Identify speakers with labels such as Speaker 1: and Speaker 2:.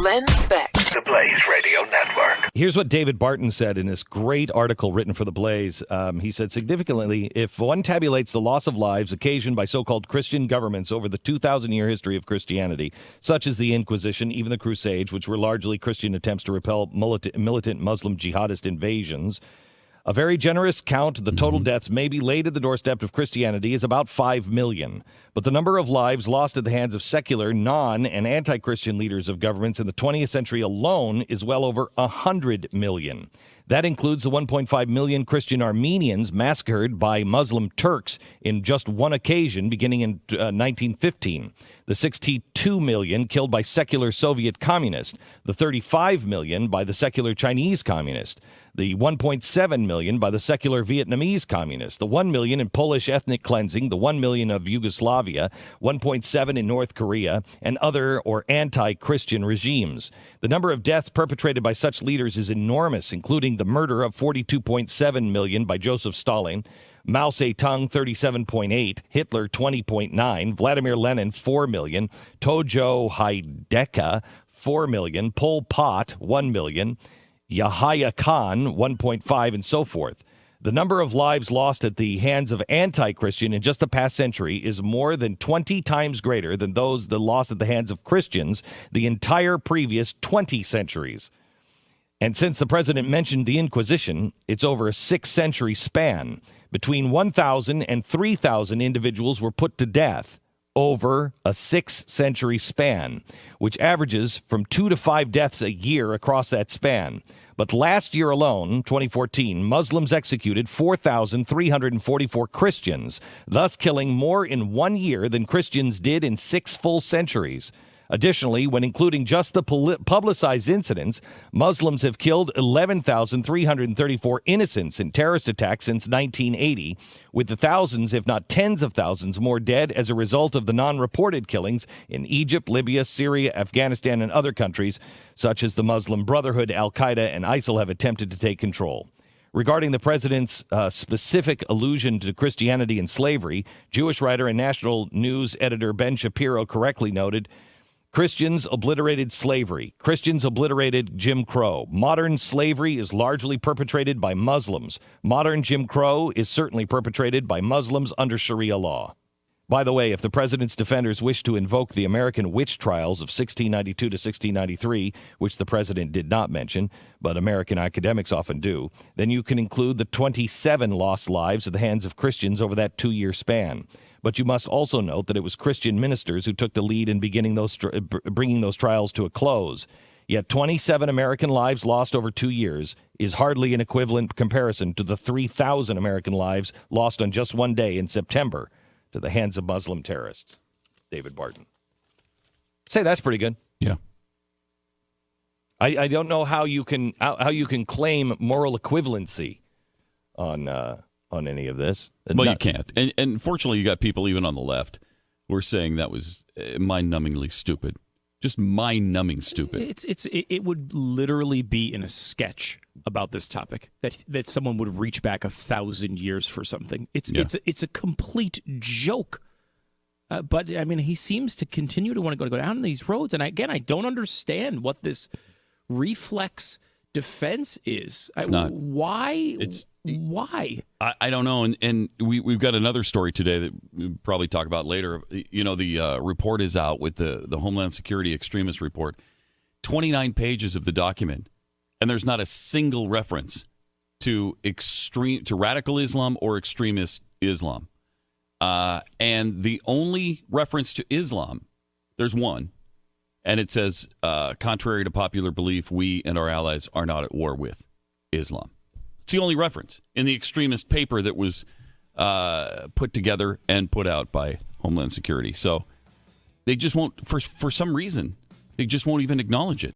Speaker 1: Glenn Beck.
Speaker 2: The Blaze Radio Network.
Speaker 3: Here's what David Barton said in this great article written for The Blaze. He said, significantly, if one tabulates the loss of lives occasioned by so-called Christian governments over the 2,000-year history of Christianity, such as the Inquisition, even the Crusades, which were largely Christian attempts to repel militant Muslim jihadist invasions, a very generous count, the total deaths may be laid at the doorstep of Christianity, is about 5 million. But the number of lives lost at the hands of secular, and anti-Christian leaders of governments in the 20th century alone is well over 100 million. That includes the 1.5 million Christian Armenians massacred by Muslim Turks in just one occasion beginning in 1915, the 62 million killed by secular Soviet communists, the 35 million by the secular Chinese communists, the 1.7 million by the secular Vietnamese communists, the 1 million in Polish ethnic cleansing, the 1 million of Yugoslavia, 1.7 in North Korea, and other or anti-Christian regimes. The number of deaths perpetrated by such leaders is enormous, including the murder of 42.7 million by Joseph Stalin, Mao Zedong 37.8, Hitler 20.9, Vladimir Lenin 4 million, Tojo Hideki 4 million, Pol Pot 1 million, Yahya Khan 1.5, and so forth. The number of lives lost at the hands of anti-Christian in just the past century is more than 20 times greater than those that lost at the hands of Christians the entire previous 20 centuries. And since the president mentioned the Inquisition, it's over a 6-century span. Between 1,000 and 3,000 individuals were put to death over a 6-century span, which averages from 2 to 5 deaths a year across that span. But last year alone, 2014, Muslims executed 4,344 Christians, thus killing more in 1 year than Christians did in 6 full centuries. Additionally, when including just the publicized incidents, Muslims have killed 11,334 innocents in terrorist attacks since 1980, with the thousands, if not tens of thousands, more dead as a result of the non-reported killings in Egypt, Libya, Syria, Afghanistan, and other countries, such as the Muslim Brotherhood, Al-Qaeda, and ISIL have attempted to take control. Regarding the president's specific allusion to Christianity and slavery, Jewish writer and national news editor Ben Shapiro correctly noted, Christians obliterated slavery. Christians obliterated Jim Crow. Modern slavery is largely perpetrated by Muslims. Modern Jim Crow is certainly perpetrated by Muslims under Sharia law. By the way, if the president's defenders wish to invoke the American witch trials of 1692 to 1693, which the president did not mention, but American academics often do, then you can include the 27 lost lives at the hands of Christians over that 2-year span. But you must also note that it was Christian ministers who took the lead in bringing those trials to a close. Yet 27 American lives lost over 2 years is hardly an equivalent comparison to the 3,000 American lives lost on just one day in September to the hands of Muslim terrorists. David Barton. Say that's pretty good.
Speaker 4: Yeah.
Speaker 3: I don't know how you can claim moral equivalency on any of this.
Speaker 4: Well, you can't. And fortunately, you got people even on the left who are saying that was mind-numbingly stupid. Just mind-numbing stupid.
Speaker 5: It would literally be in a sketch about this topic that someone would reach back 1,000 years for something. It's a complete joke. But I mean, he seems to continue to want to go down these roads. And again, I don't understand what this reflex defense is.
Speaker 4: It's not.
Speaker 5: Why? Why?
Speaker 4: I don't know. And we've got another story today that we'll probably talk about later. You know, the report is out with the Homeland Security Extremist Report. 29 pages of the document. And there's not a single reference to radical Islam or extremist Islam. And the only reference to Islam, there's one. And it says, contrary to popular belief, we and our allies are not at war with Islam. It's the only reference in the extremist paper that was put together and put out by Homeland Security. So they just won't, for some reason, they just won't even acknowledge it.